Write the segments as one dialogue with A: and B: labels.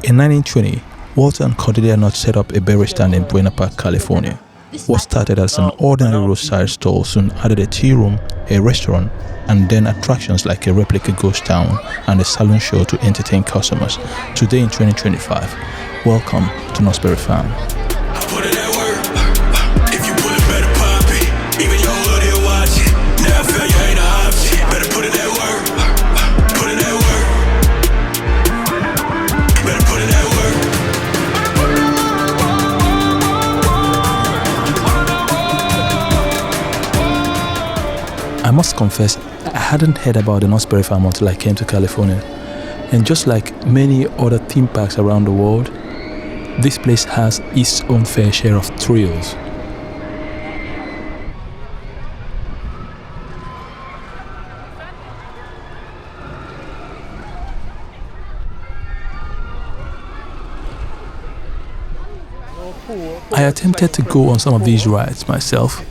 A: In 1920, Walter and Cordelia Knott set up a beverage stand in Buena Park, California. What started as an ordinary roadside stall soon added a tea room, a restaurant, and then attractions like a replica ghost town and a saloon show to entertain customers. Today in 2025, welcome to Knott's Farm. I must confess, I hadn't heard about the Knott's Farm until I came to California. And just like many other theme parks around the world, this place has its own fair share of thrills. I attempted to go on some of these rides myself,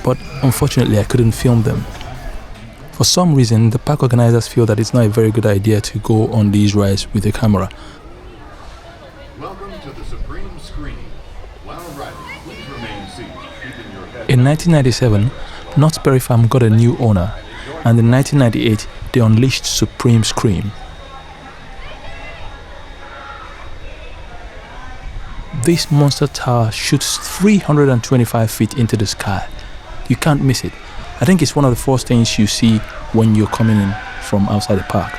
A: but unfortunately I couldn't film them. For some reason, the park organizers feel that it's not a very good idea to go on these rides with a camera.
B: Welcome to the Supreme Screen. While riding, please remain seated, keeping your head.
A: In 1997, Knott's Farm got a new owner, and in 1998 they unleashed Supreme Scream. This monster tower shoots 325 feet into the sky. You can't miss it. I think it's one of the first things you see when you're coming in from outside the park.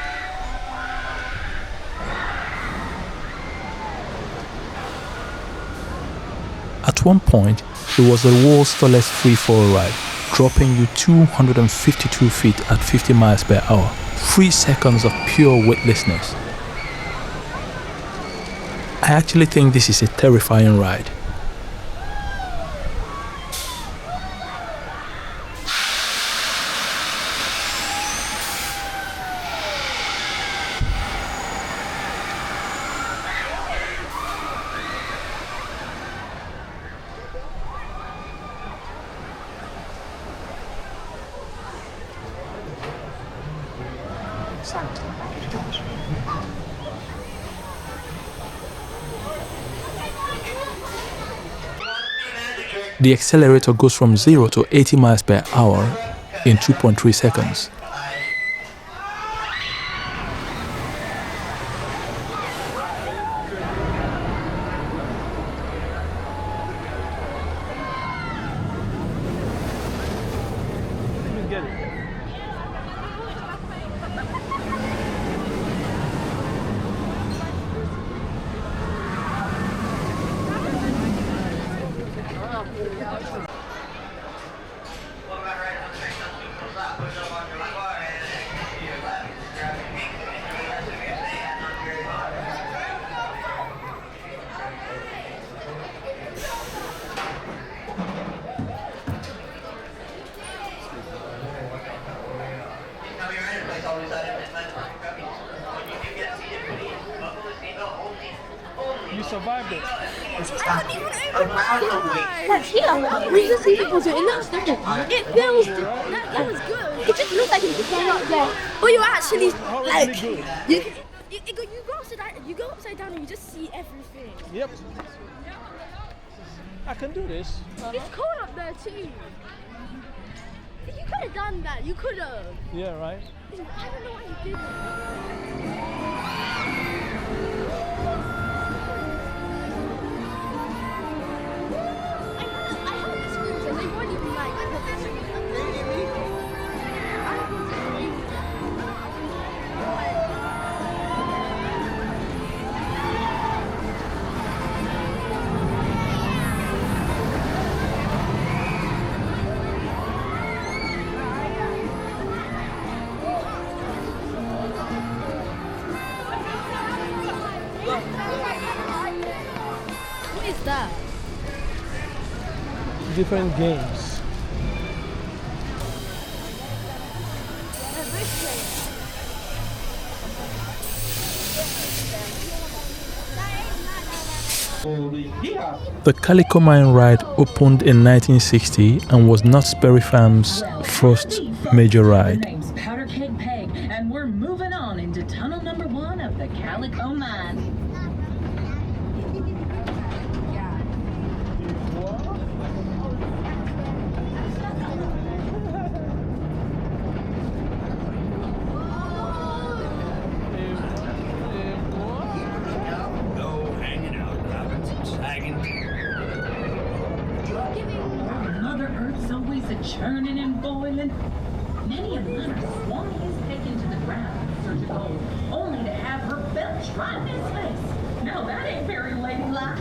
A: At one point, it was the world's tallest free-fall ride, dropping you 252 feet at 50 miles per hour. 3 seconds of pure weightlessness. I actually think this is a terrifying ride. The accelerator goes from 0 to 80 miles per hour in 2.3 seconds.
C: You survived it.
D: We just see people doing that. It feels that was good. It just looks like it's going up there. But you actually like you go upside down and you just see everything.
C: Yep. I can do this.
D: It's cold up there too. You could have done that. You could have.
C: Yeah, right.
D: I don't know why you did that. What is that?
C: Different games.
A: The Calico Mine ride opened in 1960 and was Knott's Farm's first major ride.
E: Name's Powder Keg Peg, and we're moving on into tunnel number 1 of the Calico Mine. mine.
F: No hanging out, Robinson, sagging.
E: Mother Earth's always a churning and boiling. Many a miner swung his pick into the ground in search of gold, only to have her belch right in his face. Now that ain't very ladylike.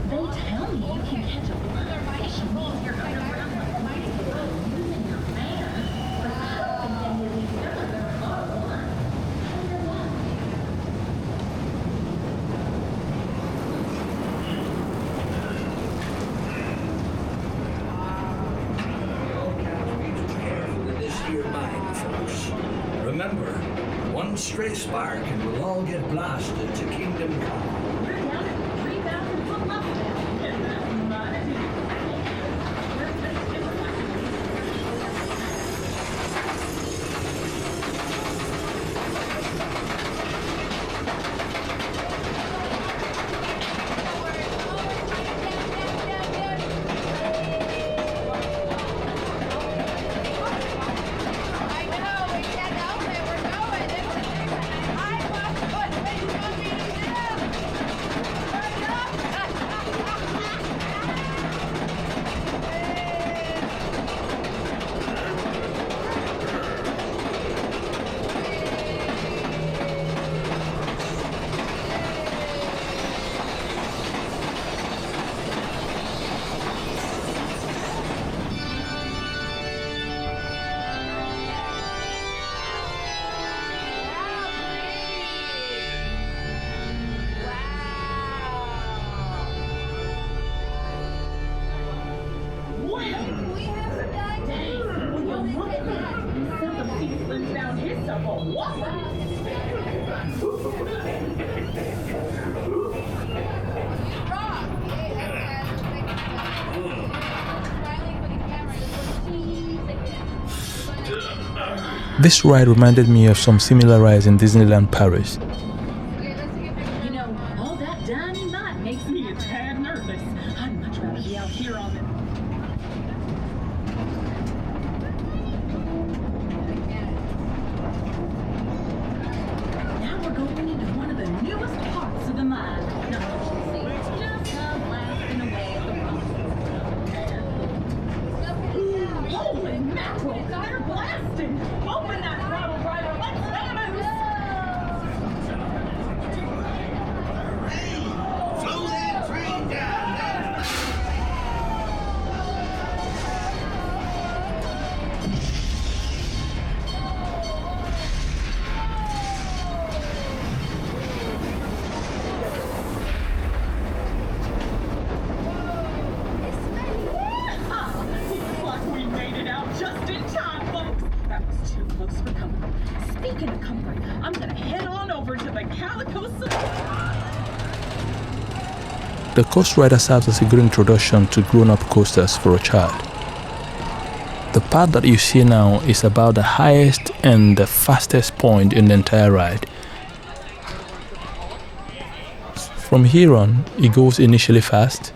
E: They tell me you can catch a fish when you're underground like mice using your fan, but I don't think any of these guys are all one.
F: Careful with this here mine, folks. Remember, one stray spark and we'll all get blasted to kingdom come.
E: We're down at 3,000 foot level now, and that's mighty.
D: I know, we can't help it, we're going. I want what you want me to do. Hurry
E: Well,
D: We have some guys.
E: dang, will you look at that? Sympathy slims down himself a whopper.
A: This ride reminded me of some similar rides in Disneyland Paris.
E: You know, all that dynamite makes me a tad nervous. I'd much rather be out here on the... Now we're going into one of the newest parts of the mine. Now, let's see, just blasting away at the rock. Holy mackerel, they're blasting! Open that throttle, driver, let's loose!
F: Slow that train down there.
E: Looks like we made it out just in time, folks. That was too close for comfort. Speaking of comfort, I'm gonna head on over to the Calico Mine.
A: The Coast Rider serves as a good introduction to grown-up coasters for a child. The part that you see now is about the highest and the fastest point in the entire ride. From here on, it goes initially fast,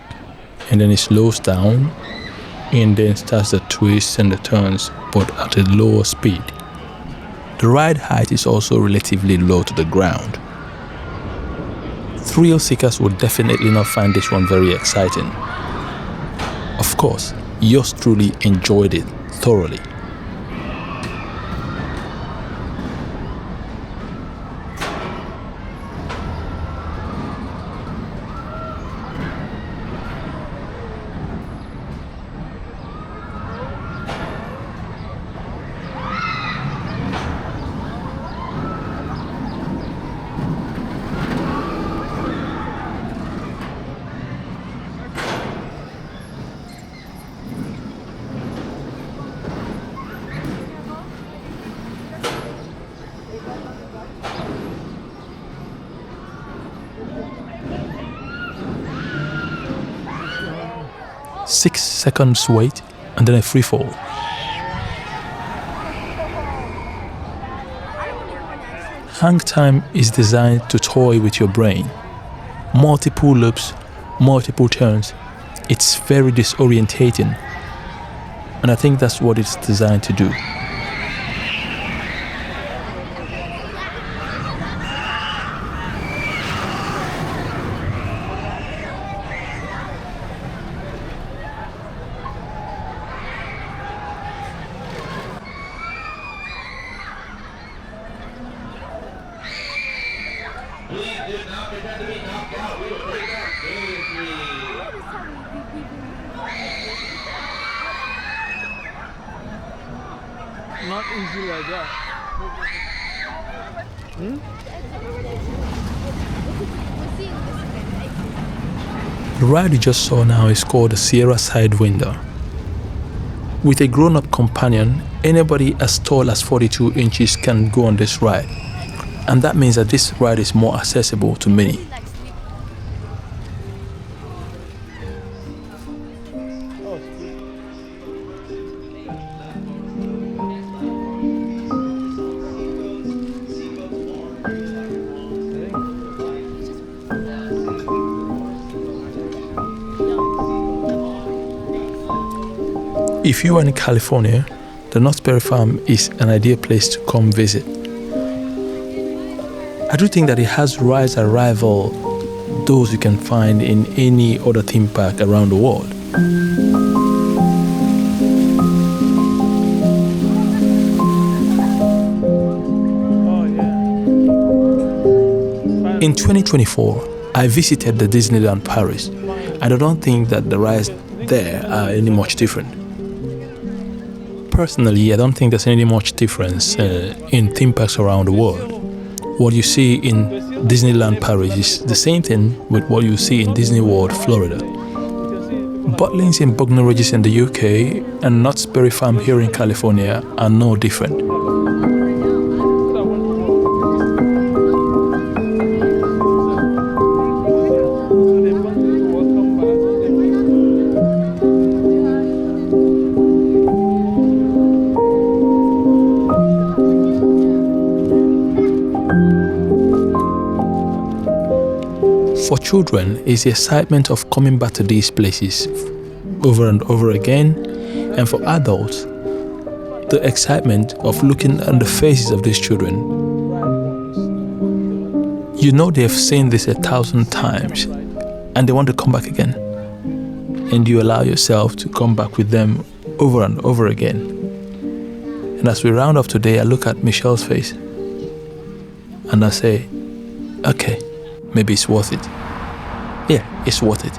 A: and then it slows down, and then starts the twists and the turns, but at a lower speed. The ride height is also relatively low to the ground. Thrill seekers would definitely not find this one very exciting. Of course, yours truly enjoyed it thoroughly. 6 seconds wait, and then a free fall. Hang time is designed to toy with your brain. Multiple loops, multiple turns. It's very disorientating. And I think that's what it's designed to do.
C: Not easy like that.
A: The ride you just saw now is called the Sierra Sidewinder. With a grown-up companion, anybody as tall as 42 inches can go on this ride. And that means that this ride is more accessible to many. If you are in California, the Knott Farm is an ideal place to come visit. I do think that it has rides that rival those you can find in any other theme park around the world. In 2024, I visited the Disneyland Paris, and I don't think that the rides there are any much different. Personally, I don't think there's any much difference in theme parks around the world. What you see in Disneyland Paris is the same thing with what you see in Disney World, Florida. Butlins in Bognor Regis in the UK and Knott's Berry Farm here in California are no different. For children, it's the excitement of coming back to these places over and over again, and for adults, the excitement of looking at the faces of these children. You know they've seen this 1,000 times, and they want to come back again. And you allow yourself to come back with them over and over again. And as we round off today, I look at Michelle's face, and I say, okay, maybe it's worth it. Yeah, it's worth it.